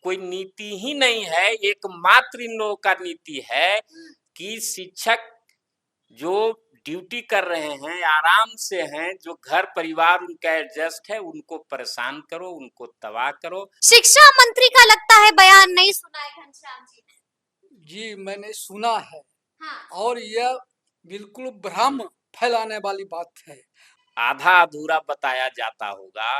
कोई नीति ही नहीं है, एकमात्र इन लोगों का नीति है कि शिक्षक जो ड्यूटी कर रहे हैं, आराम से हैं, जो घर परिवार उनका एडजस्ट है, उनको परेशान करो, उनको तबाह करो। शिक्षा मंत्री का लगता है बयान नहीं सुना है घनश्याम जी ने। जी मैंने सुना है। हाँ। और यह बिल्कुल भ्रम फैलाने वाली बात है। आधा अधूरा बताया जाता होगा।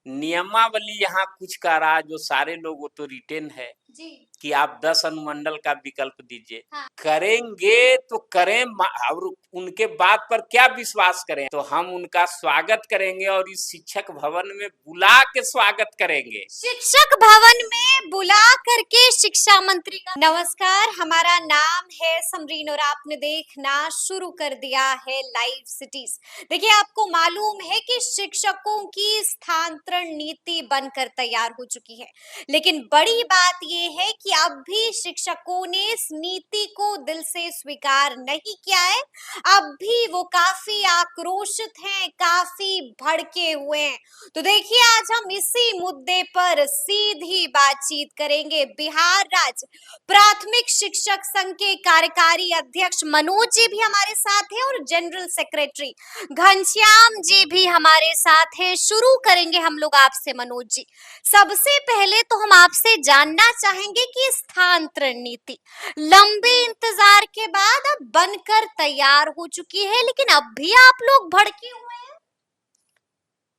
नियमावली यहाँ कुछ कह रहा है, जो सारे लोग वो तो रिटेन है जी। कि आप 10 अनुमंडल का विकल्प दीजिए। हाँ। करेंगे तो करें, और उनके बात पर क्या विश्वास करें, तो हम उनका स्वागत करेंगे और इस शिक्षक भवन में बुला के स्वागत करेंगे। शिक्षक भवन में बुला करके शिक्षा मंत्री का नमस्कार, हमारा नाम है समरीन और आपने देखना शुरू कर दिया है लाइव सिटीज। देखिए, आपको मालूम है कि शिक्षकों की स्थानांतरण नीति बनकर तैयार हो चुकी है, लेकिन बड़ी बात यह है कि अब भी शिक्षकों ने इस नीति को दिल से स्वीकार नहीं किया है। अब भी वो काफी आक्रोशित हैं, काफी भड़के हुए हैं। तो देखिए, आज हम इसी मुद्दे पर सीधी बातचीत करेंगे। बिहार राज्य प्राथमिक शिक्षक संघ के कार्यकारी अध्यक्ष मनोज जी भी हमारे साथ हैं और जनरल सेक्रेटरी घनश्याम जी भी हमारे साथ हैं। शुरू करेंगे हम लोग आपसे मनोज जी। सबसे पहले तो हम आपसे जानना चाहेंगे कि स्थानांतरण नीति लंबे इंतजार के बाद अब बनकर तैयार हो चुकी है, लेकिन अब भी आप लोग भड़के हुए हैं।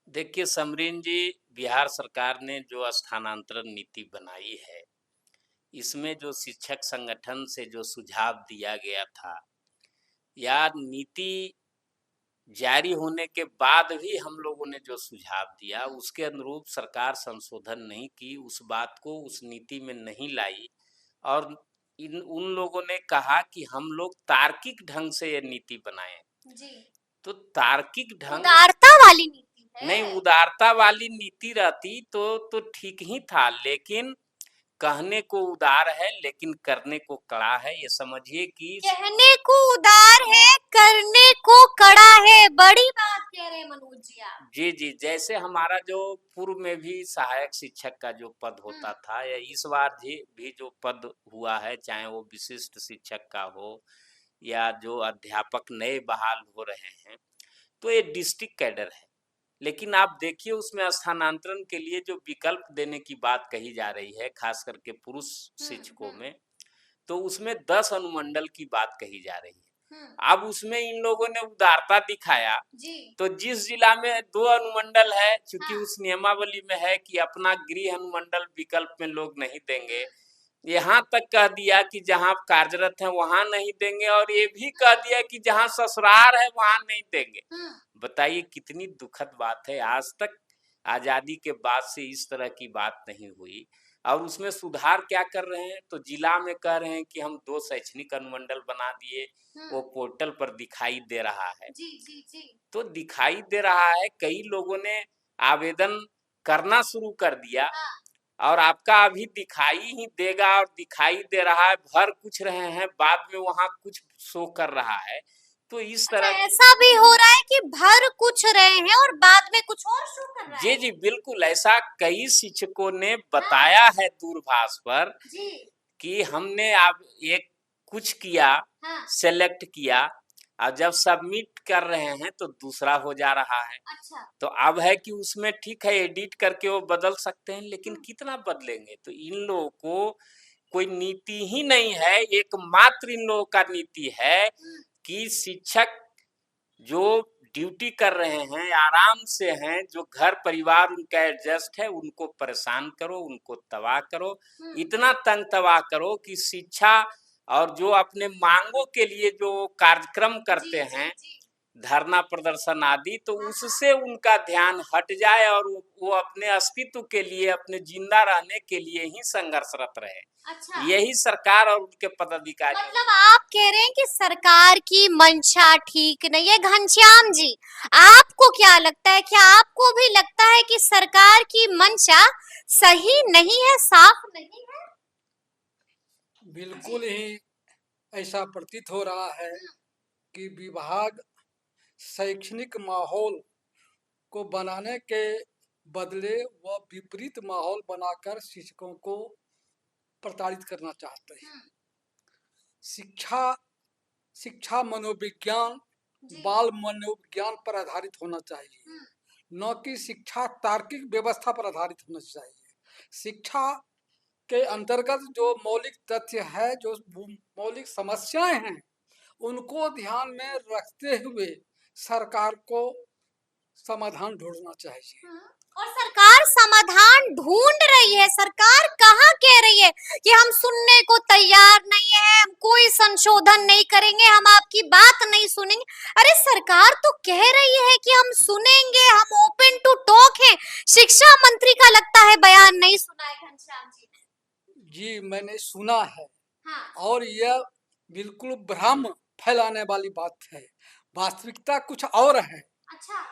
देखिए समरीन जी, बिहार सरकार ने जो स्थानांतरण नीति बनाई है, इसमें जो शिक्षक संगठन से जो सुझाव दिया गया था, या नीति जारी होने के बाद भी हम लोगों ने जो सुझाव दिया, उसके अनुरूप सरकार संशोधन नहीं की, उस बात को उस नीति में नहीं लाई। और उन लोगों ने कहा कि हम लोग तार्किक ढंग से ये नीति बनाएं। जी। तो तार्किक ढंग, उदारता वाली नीति है। नहीं, उदारता वाली नीति रहती तो ठीक ही था, लेकिन कहने को उदार है लेकिन करने को कड़ा है। ये समझिए कि कहने को उदार है, करने को कड़ा है। बड़ी बात कह रहे हैं मनोज जी आप। जी जी, जैसे हमारा जो पूर्व में भी सहायक शिक्षक का जो पद होता था, या इस बार भी जो पद हुआ है, चाहे वो विशिष्ट शिक्षक का हो या जो अध्यापक नए बहाल हो रहे हैं, तो ये डिस्ट्रिक्ट कैडर है। लेकिन आप देखिए, उसमें स्थानांतरण के लिए जो विकल्प देने की बात कही जा रही है, खास करके पुरुष शिक्षकों में, तो उसमें 10 अनुमंडल की बात कही जा रही है। अब उसमें इन लोगों ने उदारता दिखाया जी। तो जिस जिला में 2 अनुमंडल है, चूंकि उस नियमावली में है कि अपना गृह अनुमंडल विकल्प में लोग नहीं देंगे, यहाँ तक कह दिया कि जहाँ कार्यरत है वहां नहीं देंगे, और ये भी कह दिया कि जहाँ ससुराल है वहां नहीं देंगे। बताइए कितनी दुखद बात है। आज तक आजादी के बाद से इस तरह की बात नहीं हुई। और उसमें सुधार क्या कर रहे हैं, तो जिला में कह रहे हैं कि हम 2 शैक्षणिक अनुमंडल बना दिए, वो पोर्टल पर दिखाई दे रहा है। जी जी जी। तो दिखाई दे रहा है, कई लोगों ने आवेदन करना शुरू कर दिया। और आपका अभी दिखाई ही देगा, और दिखाई दे रहा है, भर कुछ रहे हैं, बाद में वहां कुछ शो कर रहा है। तो इस तरह ऐसा भी हो रहा है कि भर कुछ रहे हैं और बाद में कुछ और शो कर रहा है। जी जी बिल्कुल, ऐसा कई शिक्षकों ने बताया है दूरभाष पर जी। कि हमने अब एक कुछ किया, सेलेक्ट किया, और जब सबमिट कर रहे हैं तो दूसरा हो जा रहा है। अच्छा। तो अब है कि उसमें ठीक है, एडिट करके वो बदल सकते हैं, लेकिन कितना बदलेंगे। तो इन लोगों को कोई नीति ही नहीं है, एकमात्र इन लोगों का नीति है कि शिक्षक जो ड्यूटी कर रहे हैं, आराम से हैं, जो घर परिवार उनका एडजस्ट है, उनको परेशान करो, उनको तबाह करो, इतना तंग तबाह करो कि शिक्षा और जो अपने मांगों के लिए जो कार्यक्रम करते हैं, धरना प्रदर्शन आदि, तो उससे उनका ध्यान हट जाए और वो अपने अस्तित्व के लिए, अपने जिंदा रहने के लिए ही संघर्षरत रहे। अच्छा। यही सरकार और उनके पदाधिकारी। मतलब आप कह रहे हैं कि सरकार की मंशा ठीक नहीं है। घनश्याम जी, आपको क्या लगता है, क्या आपको भी लगता है कि सरकार की मंशा सही नहीं है, साफ नहीं है? बिल्कुल ही ऐसा प्रतीत हो रहा है कि विभाग शैक्षणिक माहौल को बनाने के बदले वह विपरीत माहौल बनाकर शिक्षकों को प्रताड़ित करना चाहते हैं। हम्म, शिक्षा मनोविज्ञान, जी, बाल मनोविज्ञान पर आधारित होना चाहिए, हम्म, न कि शिक्षा तार्किक व्यवस्था पर आधारित होना चाहिए। शिक्षा के अंतर्गत जो मौलिक तथ्य है, जो मौलिक समस्याएं हैं, उनको ध्यान में रखते हुए सरकार को समाधान ढूंढना चाहिए। और सरकार समाधान ढूंढ रही है। सरकार कहाँ कह रही है कि हम सुनने को तैयार नहीं है, हम कोई संशोधन नहीं करेंगे, हम आपकी बात नहीं सुनेंगे। अरे सरकार तो कह रही है कि हम सुनेंगे, हम ओपन टू टॉक हैं। शिक्षा मंत्री का लगता है बयान नहीं सुना है घनश्याम जी ने। जी, मैंने सुना है, हाँ, और यह बिल्कुल भ्रम फैलाने वाली बात है। वास्तविकता कुछ और है अच्छा,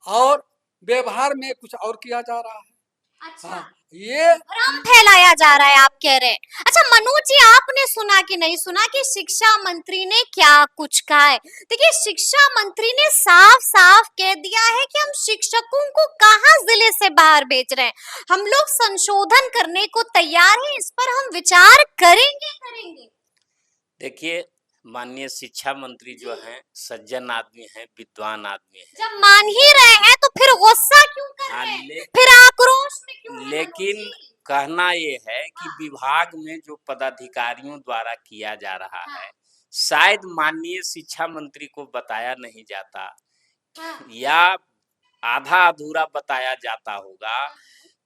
और व्यवहार में कुछ और किया जा रहा है। अच्छा, हाँ, ये भ्रम फैलाया जा रहा है, आप कह रहे हैं। अच्छा मनोज जी, आपने सुना कि नहीं सुना कि शिक्षा मंत्री ने क्या कुछ कहा है? देखिए, शिक्षा मंत्री ने साफ साफ कह दिया है कि हम शिक्षकों को कहाँ जिले से बाहर भेज रहे हैं, हम लोग संशोधन करने को तैयार हैं, इस पर हम विचार करेंगे। देखिए, माननीय शिक्षा मंत्री जो हैं सज्जन आदमी हैं, विद्वान आदमी हैं। जब मान ही रहे हैं तो फिर गुस्सा क्यों कर हाँ, रहे हैं, फिर आक्रोश में क्यों है मनोज लेकिन जी? कहना ये है कि हाँ, विभाग में जो पदाधिकारियों द्वारा किया जा रहा हाँ, है, शायद माननीय शिक्षा मंत्री को बताया नहीं जाता, हाँ, या आधा अधूरा बताया जाता होगा।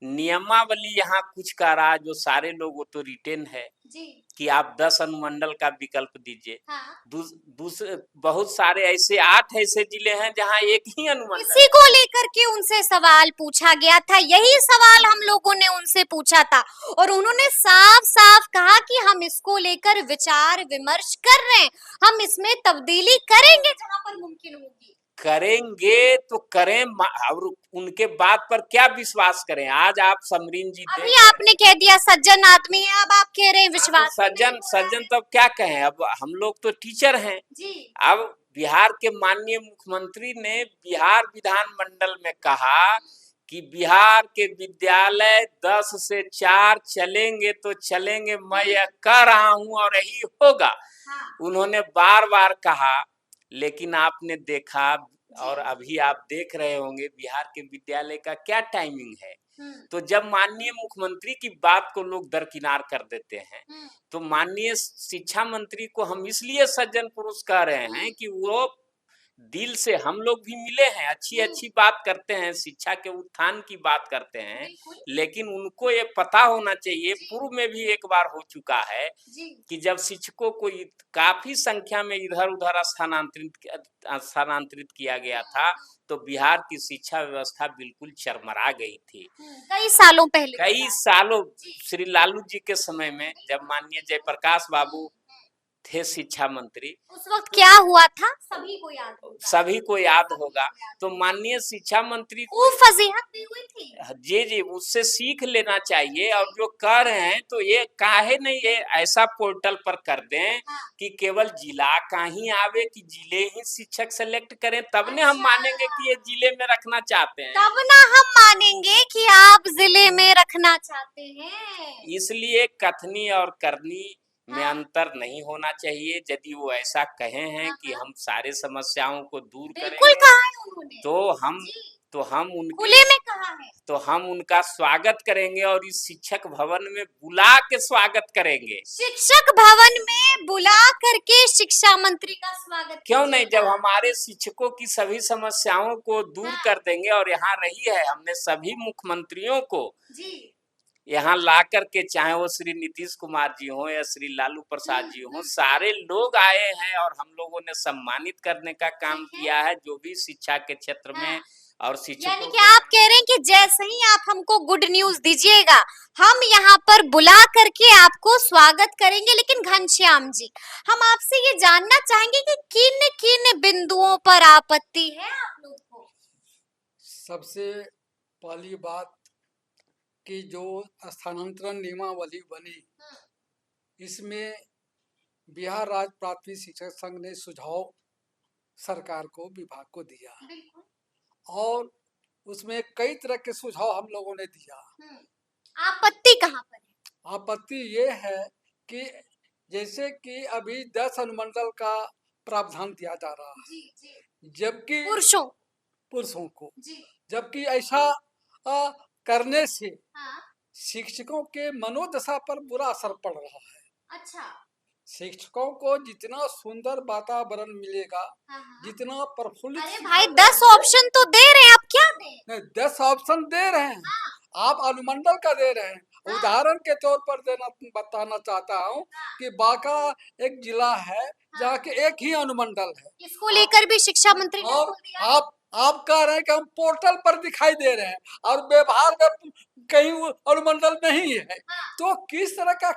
नियमावली यहाँ कुछ का रहा, जो सारे लोग, वो तो रिटेन है जी, कि आप 10 अनुमंडल का विकल्प दीजिए। हाँ। दूसरे बहुत सारे ऐसे 8 ऐसे जिले हैं जहाँ एक ही अनुमंडल इसी है। को लेकर के उनसे सवाल पूछा गया था, यही सवाल हम लोगों ने उनसे पूछा था, और उन्होंने साफ साफ कहा कि हम इसको लेकर विचार विमर्श कर रहे हैं, हम इसमें तब्दीली करेंगे जहां पर मुमकिन होगी। करेंगे तो करें, और उनके बात पर क्या विश्वास करें। आज आप समरीन जी देख अभी रहे हैं। आपने कह दिया सज्जन आदमी है, अब आप कह रहे हैं हाँ, तो विश्वास ही नहीं सज्जन हो रहा सज्जन है। तो अब क्या कहें, अब हम लोग तो टीचर हैं। जी, अब बिहार के माननीय मुख्यमंत्री ने बिहार विधानमंडल में कहा कि बिहार के विद्यालय 10 से 4 चलेंगे तो चलेंगे, मैं यह कह रहा हूं और यही होगा। हाँ, उन्होंने बार बार कहा, लेकिन आपने देखा और जी, अभी आप देख रहे होंगे बिहार के विद्यालय का क्या टाइमिंग है। हम्म, तो जब माननीय मुख्यमंत्री की बात को लोग दरकिनार कर देते हैं, हम्म, तो माननीय शिक्षा मंत्री को हम इसलिए सज्जन पुरुष कह रहे हैं कि वो दिल से, हम लोग भी मिले हैं, अच्छी अच्छी बात करते हैं, शिक्षा के उत्थान की बात करते हैं, बिल्कुल, लेकिन उनको ये पता होना चाहिए, जी, पूर्व में भी एक बार हो चुका है जी, कि जब शिक्षकों को काफी संख्या में इधर उधर स्थानांतरित किया गया था, तो बिहार की शिक्षा व्यवस्था बिल्कुल चरमरा गई थी। कई सालों पहले की कई बात। सालों, जी, श्री लालू जी के समय में, जब माननीय जयप्रकाश बाबू थे शिक्षा मंत्री, उस वक्त क्या हुआ था सभी को याद होगा। सभी को याद होगा। तो माननीय शिक्षा मंत्री को खूब फजीहत भी हुई थी। जी जी उससे सीख लेना चाहिए, और जो कह रहे हैं तो ये काहे नहीं ये ऐसा पोर्टल पर कर दें हाँ, कि केवल जिला का ही आवे, कि जिले ही शिक्षक सेलेक्ट करें, तब ने हम मानेंगे कि ये जिले में रखना चाहते हैं। तब ना हम मानेंगे कि आप जिले में रखना चाहते हैं। इसलिए कथनी और करनी में हाँ, अंतर नहीं होना चाहिए। यदि वो ऐसा कहे हैं हाँ, कि हाँ, हम सारे समस्याओं को दूर बिल्कुल करेंगे, कहा है उन्होंने। तो जी, हम उनके खुले में कहा है। तो हम उनका स्वागत करेंगे, और इस शिक्षक भवन में बुला के स्वागत करेंगे। शिक्षक भवन में बुला करके शिक्षा मंत्री का स्वागत क्यों नहीं, जब कीजिएगा। हमारे शिक्षकों की सभी समस्याओं को दूर हाँ, कर देंगे, और यहाँ रही है, हमने सभी मुख्यमंत्रियों को जी, यहाँ ला करके, चाहे वो श्री नीतीश कुमार जी हो या श्री लालू प्रसाद जी हो, सारे लोग आए हैं, और हम लोगों ने सम्मानित करने का काम ठीक है। किया है, जो भी शिक्षा के क्षेत्र में हाँ, और यानी शिक्षकों कि आप कह रहे हैं कि जैसे ही आप हमको गुड न्यूज दीजिएगा, हम यहाँ पर बुला करके आपको स्वागत करेंगे। लेकिन घनश्याम जी, हम आपसे ये जानना चाहेंगे कि किन किन बिंदुओं पर आपत्ति है आप लोग को। सबसे पहली बात कि जो स्थानांतरण नियमावली बनी, इसमें बिहार राज्य प्राथमिक शिक्षक संघ ने सुझाव सरकार को, विभाग को दिया, बिल्कुल, और उसमें कई तरह के सुझाव हम लोगों ने दिया। आपत्ति कहाँ पर है? आपत्ति ये है कि जैसे कि अभी 10 अनुमंडल का प्रावधान दिया जा रहा है, जी जी जबकि पुरुषों पुरुषों को, जी जबकि ऐसा करने से हाँ शिक्षकों के मनोदशा पर बुरा असर पड़ रहा है। अच्छा शिक्षकों को जितना सुंदर वातावरण मिलेगा, हाँ हाँ जितना प्रफुल्लित अरे शिक्षा भाई का 10 ऑप्शन तो दे रहे हैं, आप क्या दें? नहीं, 10 ऑप्शन दे रहे हैं, हाँ आप अनुमंडल का दे रहे हैं। हाँ उदाहरण के तौर पर बताना चाहता हूँ हाँ कि बांका एक जिला है जहाँ हाँ के एक ही अनुमंडल है। इसको लेकर भी शिक्षा मंत्री ने और बोल दिया है। आप कह रहे हैं कि हम पोर्टल पर दिखाई दे रहे हैं और व्यवहार में कहीं वो अनुमंडल नहीं है, हाँ तो किस तरह का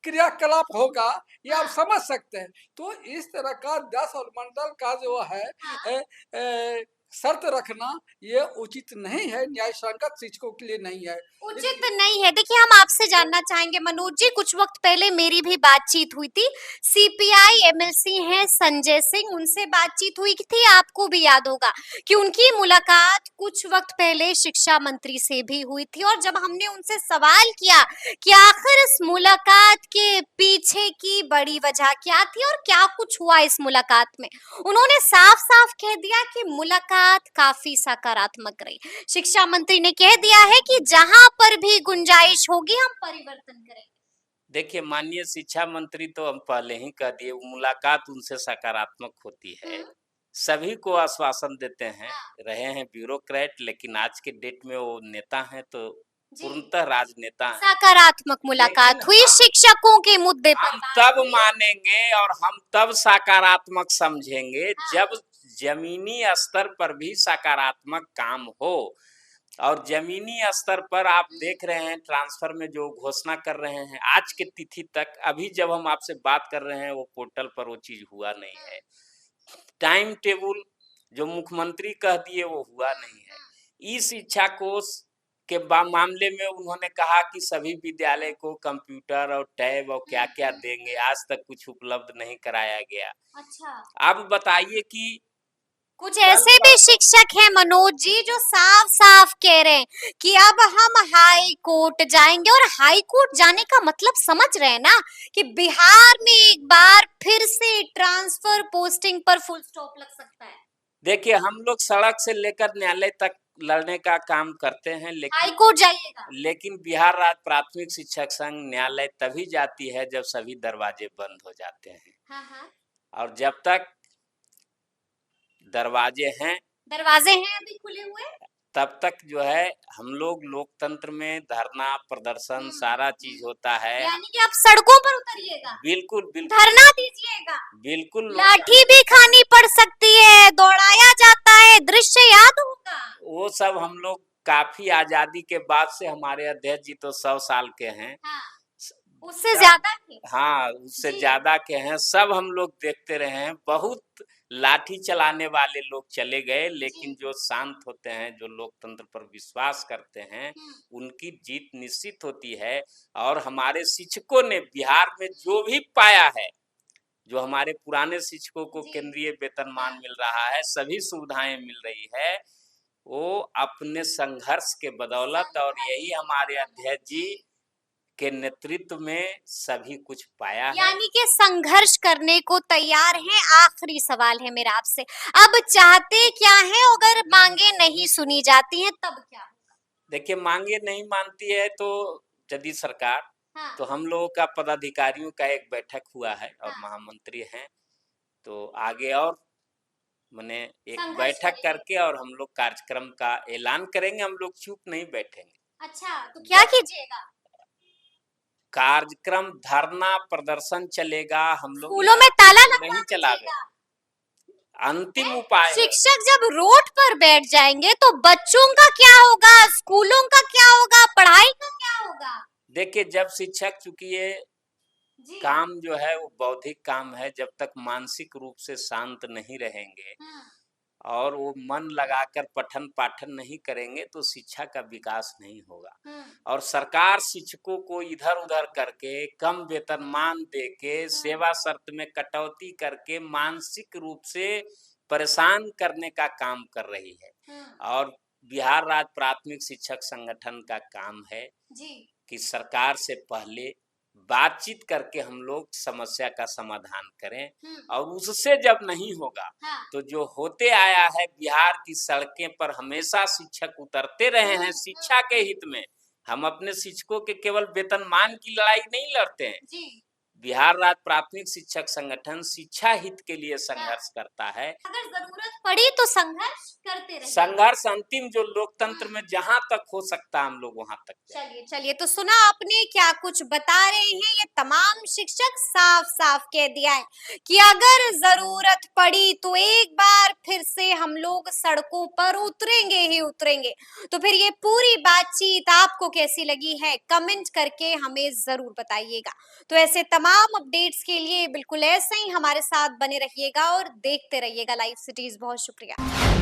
क्रियाकलाप होगा ये आप हाँ समझ सकते हैं। तो इस तरह का 10 अनुमंडल का जो है हाँ ए, ए, शर्त रखना ये उचित नहीं है, न्याय संगत शिक्षकों के लिए नहीं है। उचित नहीं है। देखिए हम आपसे जानना चाहेंगे मनोज जी, कुछ वक्त पहले मेरी भी बातचीत हुई थी, सीपीआई एमएलसी हैं संजय सिंह, उनसे बातचीत हुई थी, आपको भी याद होगा कि उनकी मुलाकात कुछ वक्त पहले शिक्षा मंत्री से भी हुई थी। और जब हमने उनसे सवाल किया कि आखिर इस मुलाकात के पीछे की बड़ी वजह क्या थी और क्या कुछ हुआ इस मुलाकात में, उन्होंने साफ साफ कह दिया कि मुलाकात काफी सकारात्मक रही। शिक्षा मंत्री ने कह दिया है कि जहां पर भी गुंजाइश होगी हम परिवर्तन करेंगे। देखिए, माननीय शिक्षा मंत्री तो हम पहले ही कह दिए, मुलाकात उनसे सकारात्मक होती है। सभी को आश्वासन देते हैं, हाँ। रहे हैं ब्यूरोक्रेट, लेकिन आज के डेट में वो नेता हैं तो जी। पूर्णतः राजनेता हैं। सकारात्मक मुलाकात लेकिन हुई शिक्षकों के मुद्दे पर हम बात तब हुई। मानेंगे और हम तब सकारात्मक समझेंगे हाँ। जब जमीनी स्तर पर भी सकारात्मक काम हो। और जमीनी स्तर पर आप देख रहे हैं ट्रांसफर में जो घोषणा कर रहे हैं आज के तिथि तक, अभी जब हम आपसे बात कर रहे हैं वो पोर्टल पर वो चीज हुआ नहीं है। टाइम टेबल जो मुख्यमंत्री कह दिए वो हुआ नहीं है। ई शिक्षा कोष के मामले में उन्होंने कहा कि सभी विद्यालय को कंप्यूटर और टैब और क्या क्या देंगे, आज तक कुछ उपलब्ध नहीं कराया गया। अच्छा, अब बताइए कि कुछ ऐसे भी शिक्षक हैं मनोज जी जो साफ साफ कह रहे हैं कि अब हम हाई कोर्ट जाएंगे, और हाई कोर्ट जाने का मतलब समझ रहे हैं ना कि बिहार में एक बार फिर से ट्रांसफर पोस्टिंग पर फुल स्टॉप लग सकता है। देखिए, हम लोग सड़क से लेकर न्यायालय तक लड़ने का काम करते हैं, हाई लेकिन कोर्ट जाइएगा। लेकिन बिहार राज्य प्राथमिक शिक्षक संघ न्यायालय तभी जाती है जब सभी दरवाजे बंद हो जाते हैं। हाँ और जब तक दरवाजे हैं दरवाजे हैं अभी खुले हुए। तब तक जो है हम लोग लोकतंत्र में धरना प्रदर्शन सारा चीज होता है। यानी कि आप सड़कों पर उतरिएगा, बिल्कुल बिल्कुल धरना दीजिएगा, बिल्कुल। लाठी भी खानी पड़ सकती है, दौड़ाया जाता है, दृश्य याद होगा। वो सब हम लोग काफी आजादी के बाद से, हमारे अध्यक्ष जी तो 100 साल के हैं। हाँ, उससे ज्यादा थे। हाँ, उससे जी। ज्यादा के हैं। सब हम लोग देखते रहे हैं, बहुत लाठी चलाने वाले लोग चले गए, लेकिन जो शांत होते हैं, जो लोकतंत्र पर विश्वास करते हैं, उनकी जीत निश्चित होती है। और हमारे शिक्षकों ने बिहार में जो भी पाया है, जो हमारे पुराने शिक्षकों को केंद्रीय वेतनमान मिल रहा है, सभी सुविधाएं मिल रही है, वो अपने संघर्ष के बदौलत, और यही हमारे अध्यक्ष जी के नेतृत्व में सभी कुछ पाया है। यानी कि संघर्ष करने को तैयार हैं। आखिरी सवाल है मेरा आपसे, अब चाहते क्या है? अगर मांगे नहीं सुनी जाती हैं तब क्या होगा? देखिए, मांगे नहीं मानती है तो यदि सरकार, हाँ, तो हम लोगों का पदाधिकारियों का एक बैठक हुआ है और हाँ। महामंत्री हैं, तो आगे और मैंने एक संघर्ष बैठक करेंगे। करके और हम लोग कार्यक्रम का ऐलान करेंगे। हम लोग चुप नहीं बैठेंगे। अच्छा, तो क्या कीजिएगा? कार्यक्रम धरना प्रदर्शन चलेगा। हम लोग स्कूलों में ताला लगवा नहीं चलावे, दीजिएगा। अंतिम उपाय है। शिक्षक जब रोड पर बैठ जाएंगे तो बच्चों का क्या होगा, स्कूलों का क्या होगा, पढ़ाई का क्या होगा? देखिए, जब शिक्षक, चूंकि ये जी। काम जो है वो बौद्धिक काम है, जब तक मानसिक रूप से शांत नहीं रहेंगे और वो मन लगाकर पठन पाठन नहीं करेंगे तो शिक्षा का विकास नहीं होगा। और सरकार शिक्षकों को इधर उधर करके, कम वेतनमान देके, सेवा शर्त में कटौती करके मानसिक रूप से परेशान करने का काम कर रही है। और बिहार राज्य प्राथमिक शिक्षक संगठन का काम है जी। कि सरकार से पहले बातचीत करके हम लोग समस्या का समाधान करें और उससे जब नहीं होगा तो जो होते आया है, बिहार की सड़कें पर हमेशा शिक्षक उतरते रहे हैं शिक्षा के हित में। हम अपने शिक्षकों के केवल वेतनमान की लड़ाई नहीं लड़ते हैं। बिहार राज्य प्राथमिक शिक्षक संगठन शिक्षा हित के लिए संघर्ष करता है। अगर जरूरत पड़ी तो संघर्ष करते रहेंगे। संघर्ष अंतिम जो लोकतंत्र में जहां तक हो सकता है हम लोग वहां तक जाएंगे। चलिए तो सुना आपने क्या कुछ बता रहे हैं ये तमाम शिक्षक, साफ साफ कह दिया है कि अगर जरूरत पड़ी तो एक बार फिर से हम लोग सड़कों पर उतरेंगे ही उतरेंगे। तो फिर ये पूरी बातचीत आपको कैसी लगी है कमेंट करके हमें जरूर बताइएगा। तो ऐसे तमाम अपडेट्स के लिए बिल्कुल ऐसे ही हमारे साथ बने रहिएगा और देखते रहिएगा लाइव सिटीज। बहुत शुक्रिया।